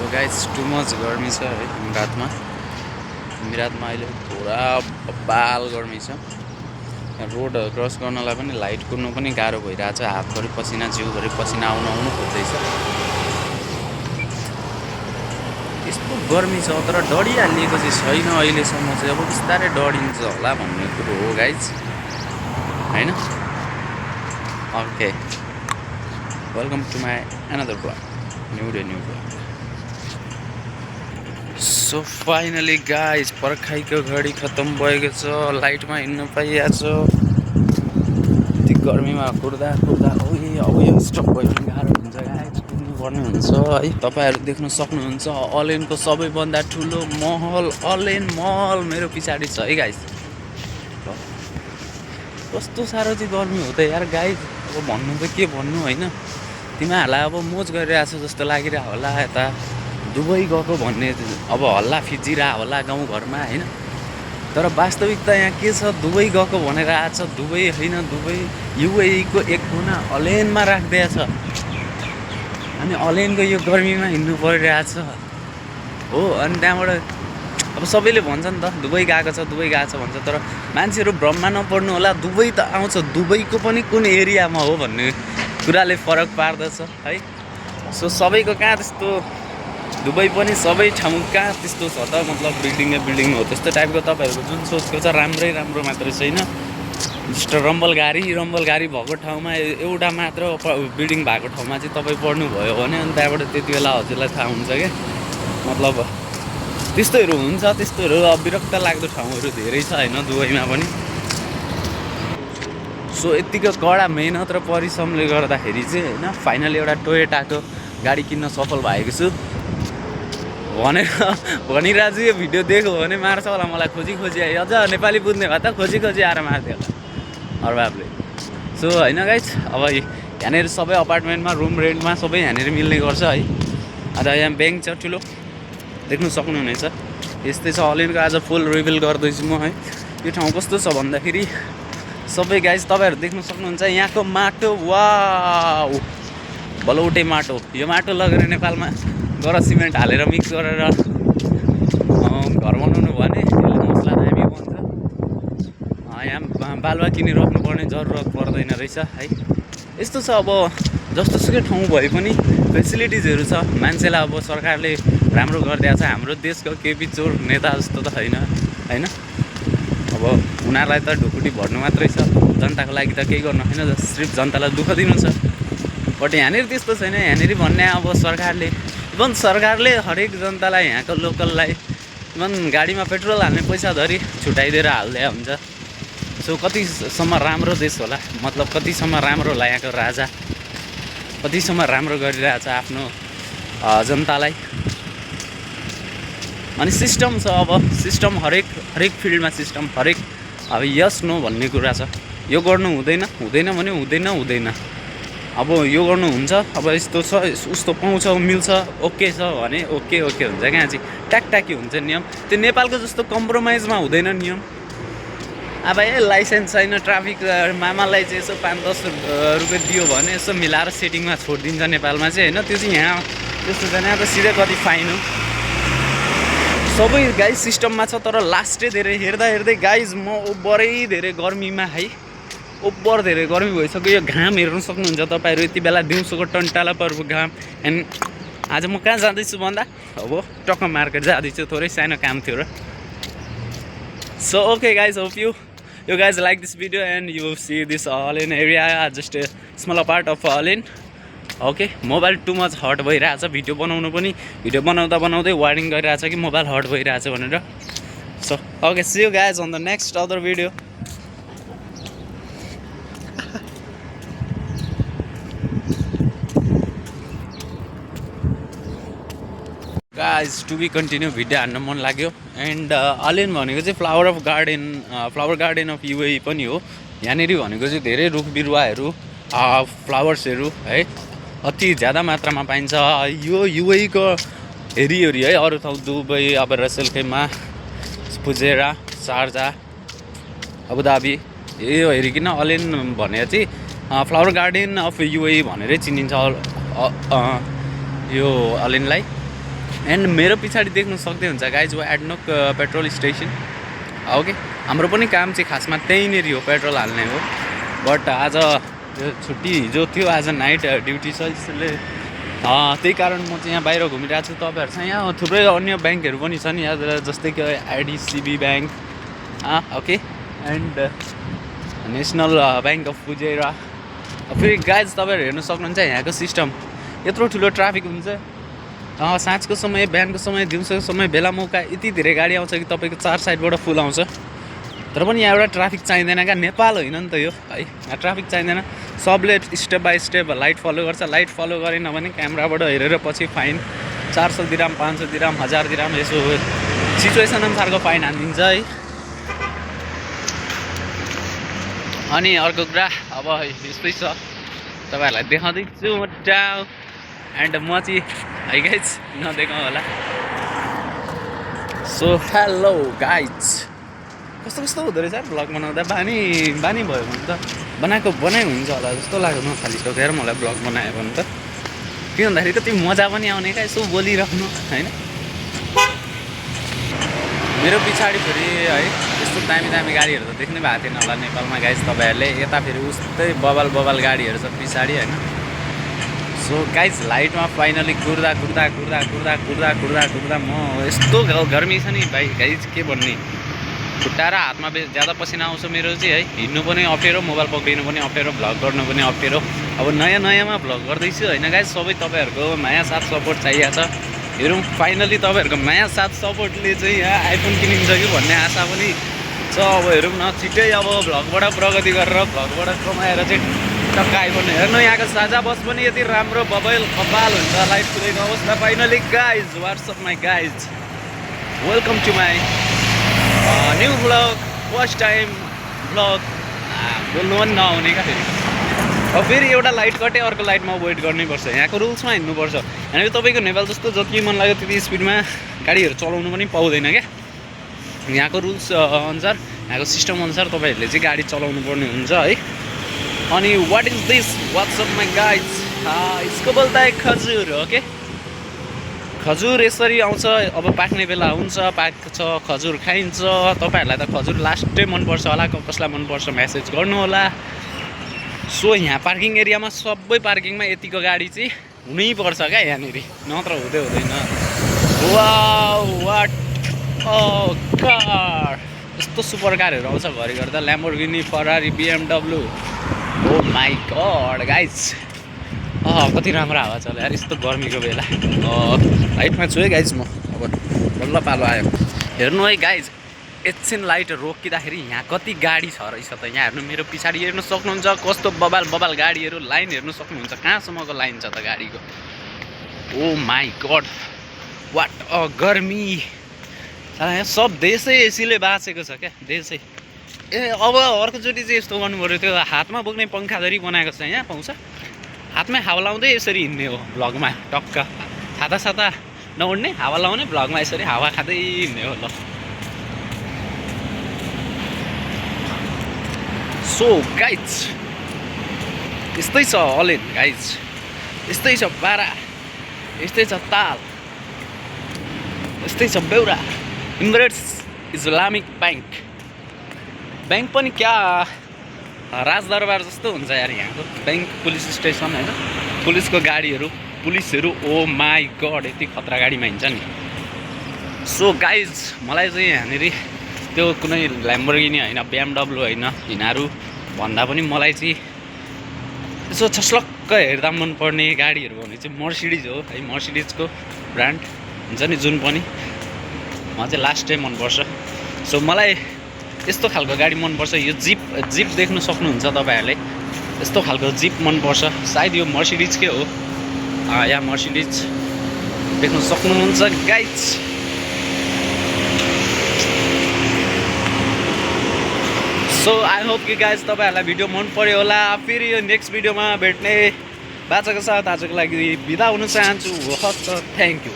So guys too much गर्मी छ है मिरातमा अहिले पुरा बाल गर्मी छ। रोड क्रस गर्नलाई पनि लाइट कुर्नु पनि गाह्रो भइरहेछ। हातभरि पसिना जिउभरि पसिना आउनु खोज्दैछ। यस्तो गर्मी छ तर डढिहालिएको चाहिँ छैन अहिलेसम्म चाहिँ। अब बिस्तारै डढिन्छ होला भन्ने कुरो हो गाइज हैन। Okay welcome to my another blog new day. So finally guys पर्खाइको घडी खत्म भएको छ। लाइटमा हिँड्नु पाइएको छ। यति गर्मीमा कुर्दा अब यो स्टप भयो भने गाह्रो हुन्छ गाइज। कुद्नुपर्ने हुन्छ है। तपाईँहरू देख्न सक्नुहुन्छ अलेनको सबैभन्दा ठुलो महल अलेन महल मेरो पछाडि छ है गाइज। कस्तो साह्रो चाहिँ गर्मी हो त यार गाइज। अब भन्नु त के भन्नु होइन। तिमीहरूलाई अब मोज गरिरहेछ जस्तो लागिरहेको होला। यता दुबई गएको भन्ने अब हल्ला फिजिरहेको होला गाउँघरमा होइन। तर वास्तविकता यहाँ के छ, दुबई गएको भनेर आएको छ। दुबई होइन, दुबई युएईको एक कुना अलेनमा राखिदिएछ। अनि अलेनको यो गर्मीमा हिँड्नु परिरहेछ हो। अनि त्यहाँबाट अब सबैले भन्छ नि त दुबई गएको छ भन्छ। तर मान्छेहरू भ्रममा नपर्नु होला। दुबई त आउँछ, दुबईको पनि कुन एरियामा हो भन्ने कुराले फरक पार्दछ है। सो सबैको कहाँ त्यस्तो दुबई पनि सबै ठाउँ कहाँ त्यस्तो छ त, मतलब बिल्डिङ हो त्यस्तो टाइपको। तपाईँहरूको जुन सोचको छ राम्रो मात्रै छैन। जस्तो रम्बल गाडी भएको ठाउँमा एउटा मात्र बिल्डिङ भएको ठाउँमा चाहिँ तपाईँ पढ्नुभयो भने अनि त्यहाँबाट त्यति बेला हजुरलाई थाहा हुन्छ क्या। मतलब त्यस्तोहरू हुन्छ। त्यस्तोहरू अब विरक्त लाग्दो ठाउँहरू धेरै छ होइन दुबईमा पनि। सो यतिको कडा मेहनत र परिश्रमले गर्दाखेरि चाहिँ होइन फाइनली एउटा टोयोटाको गाडी किन्न सफल भएको छु भनिरहेको छु। यो भिडियो देख्यो भने मार्छ होला मलाई खोजी अझ नेपाली बुझ्ने भए त खोजी आएर मार्थ्यो होला अर्बाबले। सो होइन गाइज, अब यहाँनिर सबै अपार्टमेन्टमा रुम रेन्टमा सबै यहाँनिर मिल्ने गर्छ है। अन्त यहाँ ब्याङ्क छ ठुलो, देख्नु सक्नुहुनेछ। यस्तै छ अलेनको। आज फुल रिभिल गर्दैछु म है। यो ठाउँ कस्तो छ भन्दाखेरि सबै गाइज तपाईँहरू देख्नु सक्नुहुन्छ यहाँको माटो वाउ बलौटे माटो। यो माटो लगेर नेपालमा गर सिमेन्ट हालेर मिक्स गरेर घर बनाउनु भने यसले मसला दामी बन्छ। यहाँ बालुवा किनिराख्नु पर्ने जरुरत पर्दैन रहेछ है। यस्तो छ अब जस्तोसुकै ठाउँ भए पनि फेसिलिटिजहरू छ। मान्छेलाई अब सरकारले राम्रो गरिदिएको छ। हाम्रो देशको केपी चोर नेता जस्तो त होइन। अब उनीहरूलाई त ढुकुटी भर्नु मात्रै छ। जनताको लागि त केही गर्नु होइन, सिर्फ जनतालाई दुःख दिनु छ। बट यहाँनिर त्यस्तो छैन। यहाँनिर भन्ने अब सरकारले हरेक जनतालाई यहाँको लोकललाई गाडीमा पेट्रोल हाल्ने पैसा धरि छुट्याइदिएर हाल्दै हुन्छ। सो कतिसम्म राम्रो देश होला, मतलब कतिसम्म राम्रो होला यहाँको राजा, कतिसम्म राम्रो गरिरहेछ आफ्नो जनतालाई। अनि सिस्टम छ। अब सिस्टम हरेक फिल्डमा सिस्टम हरेक अब यस नो भन्ने कुरा छ। यो गर्नु हुँदैन भने हुँदैन। अब यो गर्नु हुन्छ, अब यस्तो छ उस्तो पाउँछ मिल्छ ओके छ भने ओके हुन्छ। कहाँ चाहिँ ट्याकट्याकी हुन्छ नियम। त्यो नेपालको जस्तो कम्प्रोमाइजमा हुँदैन नियम। अब लाइसेन्स छैन ट्राफिक मामालाई चाहिँ यसो 5-10 रुपियाँ दियो भने यसो मिलाएर सेटिङमा छोडिदिन्छ नेपालमा चाहिँ होइन। त्यो चाहिँ यहाँ त्यस्तो छैन। यहाँ त सिधै कति फाइन हो। सबै गाइज सिस्टममा छ। तर लास्टै धेरै हेर्दै गाइज म ओभरै धेरै गर्मीमा है, ओभर धेरै गर्मी भइसक्यो। यो घाम हेर्नु सक्नुहुन्छ तपाईँहरू। यति बेला दिउँसोको टन्टाला पर्व घाम। एन्ड आज म कहाँ जाँदैछु भन्दा अब टक्क मार्केट जाँदैछु। थोरै सानो काम थियो र। So okay guys, hope you guys like this video and you will see this Alen area, just a small part of Alen. Okay mobile too much hot भइरहेछ। भिडियो बनाउँदै वार्निङ गरिरहेछ कि मोबाइल हट भइरहेछ भनेर। So okay see you guys on the next other video. Guys to be continue video हान्न मन लाग्यो। And अलेन भनेको चाहिँ फ्लावर गार्डन अफ युएई पनि हो। यहाँनिर भनेको चाहिँ धेरै रुख बिरुवाहरू फ्लावर्सहरू है अति ज्यादा मात्रामा पाइन्छ। यो युएईको हेरी है अरू ठाउँ दुबई, अब रसेल खेमा, फुजेरा, शारजा, अबुधाबी यो हेरिकन अलेन भने चाहिँ फ्लावर गार्डन अफ युएई भनेरै चिनिन्छ यो अलेनलाई। एन्ड मेरो पछाडि देख्न सक्दै हुन्छ guys ADNOC petrol station okay. हाम्रो पनि काम चाहिँ खासमा त्यहीँनिर हो, पेट्रोल हाल्ने हो। बट आज छुट्टी हिजो थियो, आज नाइट ड्युटी छ, यसले त्यही कारण म चाहिँ यहाँ बाहिर घुमिरहेको छु। तपाईँहरूसँग यहाँ थुप्रै अन्य ब्याङ्कहरू पनि छन् यहाँ, जस्तै कि IDCB bank okay and national bank of Fujairah. फेरि गाइज तपाईँहरू हेर्नु सक्नुहुन्छ यहाँको सिस्टम, यत्रो ठुलो ट्राफिक हुन्छ साँझको समय, बिहानको समय, दिउँसोको समय, बेला मौका यति धेरै गाडी आउँछ कि तपाईँको 4 साइडबाट फुल आउँछ। तर पनि यहाँ एउटा ट्राफिक चाहिँदैन क्या, नेपाल होइन नि त यो है, यहाँ ट्राफिक चाहिँदैन। सबले step by step light follow गर्छ, लाइट फलो गरेन भने क्यामेराबाट हेरेर पछि फाइन 400 दिराम, 500 दिराम, 1000 दिराम, यसो सिचुएसन अनुसारको फाइन हानिदिन्छ है। अनि अर्को कुरा अब यस्तै छ, तपाईँहरूलाई देखाउँदैछु म टाउ एन्ड म चाहिँ है गाइज नदेखाउँ होला। सो हेलो गाइज, कस्तो कस्तो हुँदो रहेछ भ्लग बनाउँदा, बानी भयो भने त बनाइ हुन्छ होला जस्तो लाग्यो नथालिसकेर मलाई भ्लग बनायो भने त। के भन्दाखेरि कति मजा पनि आउने क्या यसो बोलिराख्नु होइन। मेरो पछाडि फेरि है यस्तो दामी दामी गाडीहरू त देख्नै भएको थिएन होला नेपालमा गाइज तपाईँहरूले। यता फेरि उस्तै बबाल गाडीहरू छ पछाडि होइन। सो गाइज लाइटमा फाइनली कुर्दा म यस्तो गर्मी छ नि भाइ गाइज के भन्ने। खुट्टा र हातमा ज्यादा पसिना आउँछ मेरो चाहिँ है, हिँड्नु पनि अप्ठ्यारो, मोबाइल पक्रिनु पनि अप्ठ्यारो, भ्लग गर्नु पनि अप्ठ्यारो। अब नयाँमा भ्लग गर्दैछु होइन गाइज, सबै तपाईँहरूको माया साथ सपोर्ट चाहिएको छ। हेरौँ फाइनली तपाईँहरूको माया साथ सपोर्टले चाहिँ यहाँ आइफोन किनिन्छ कि भन्ने आशा पनि छ। अब हेरौँ न, छिट्टै अब भ्लगबाट प्रगति गरेर भ्लगबाट कमाएर चाहिँ टक्क आइफोन हेर्नु। यहाँको साझा बस पनि यति राम्रो कपाल हुन्छ, लाइट कुदेको अवस्था। Finally guys what's up my guys, welcome to my new vlog, first time vlog. बोल्नु पनि नआउने क्या फेरि। अब फेरि एउटा लाइट कट्यो, अर्को लाइटमा वेट गर्नैपर्छ, यहाँको रुल्समा हिँड्नुपर्छ। हामी तपाईँको नेपाल जस्तो जति मन लाग्यो त्यति स्पिडमा गाडीहरू चलाउनु पनि पाउँदैन क्या। यहाँको रुल्स अनुसार, यहाँको सिस्टम अनुसार तपाईँहरूले चाहिँ गाडी चलाउनु पर्ने हुन्छ है। अनि what is this, what's up my guys, यसको बोल्दा है खजुर ओके। खजुर यसरी आउँछ, अब पाक्ने बेला हुन्छ, पाक्छ खजुर खाइन्छ। तपाईँहरूलाई त खजुर लास्टै मनपर्छ होला, कसलाई मनपर्छ मेसेज गर्नु होला। सो यहाँ पार्किङ एरियामा सबै पार्किङमा यतिको गाडी चाहिँ हुनैपर्छ क्या यहाँनिर, नत्र हुँदैन। वाट कार, यस्तो सुपर कारहरू आउँछ घरि गर्दा, Lamborghini, Ferrari, BMW। Oh my god guys, कति राम्रो हावा चल्यो यार यस्तो गर्मीको बेला। लाइटमा छु है गाइज म, अब बल्ल पालो आयो। हेर्नु है गाइज, एकछिन लाइट रोकिँदाखेरि यहाँ कति गाडी छ रहेछ त। यहाँ हेर्नु, मेरो पछाडि हेर्नु सक्नुहुन्छ कस्तो बबाल गाडीहरू, लाइन हेर्नु सक्नुहुन्छ, कहाँसम्मको लाइन छ त गाडीको। ओ माई गड वाट गर्मी, यहाँ सब देशै एसीले बाँचेको छ क्या, देशै। अब अर्कोचोटि चाहिँ यस्तो गर्नु पऱ्यो, त्यो हातमा बोक्ने पङ्खा जरी बनाएको छ यहाँ, पाउँछ हातमै हावा लाउँदै यसरी हिँड्ने हो भ्लगमा, टक्क छाता नउड्ने, हावा लाउने, भ्लगमा यसरी हावा खाँदै हिँड्ने हो। ल सो गाइज यस्तै छ अलेन गाइज, यस्तै छ बारा, यस्तै छ ताल, यस्तै छ बेउरा। इमिरेट्स इस्लामिक ब्याङ्क पनि क्या राजदरबार जस्तो हुन्छ यार यहाँको ब्याङ्क। पुलिस स्टेसन होइन, पुलिसको गाडीहरू, पुलिसहरू ओ माई गड यति खतरा गाडीमा हिँड्छ नि। सो गाइज मलाई चाहिँ यहाँनिर त्यो कुनै ल्याम्बोर्गिनी होइन, BMW होइन, यिनीहरू भन्दा पनि मलाई चाहिँ यसो छस्लक्क हेर्दा मनपर्ने गाडीहरू भने चाहिँ मर्सिडिज हो है। मर्सिडिजको ब्रान्ड हुन्छ नि जुन पनि, मलाई चाहिँ लास्ट टाइम मनपर्छ। सो मलाई यस्तो खालको गाडी मनपर्छ। यो जिप देख्नु सक्नुहुन्छ तपाईँहरूले, यस्तो खालको जिप मनपर्छ। सायद यो मर्सिडिजकै हो, यहाँ मर्सिडिज देख्नु सक्नुहुन्छ गाइज। सो आई होप कि गाइज तपाईँहरूलाई भिडियो मन पर्यो होला। फेरि यो नेक्स्ट भिडियोमा भेट्ने बाचाको साथ आजको लागि बिदा हुन चाहन्छु। हस्, थ्याङ्क यू।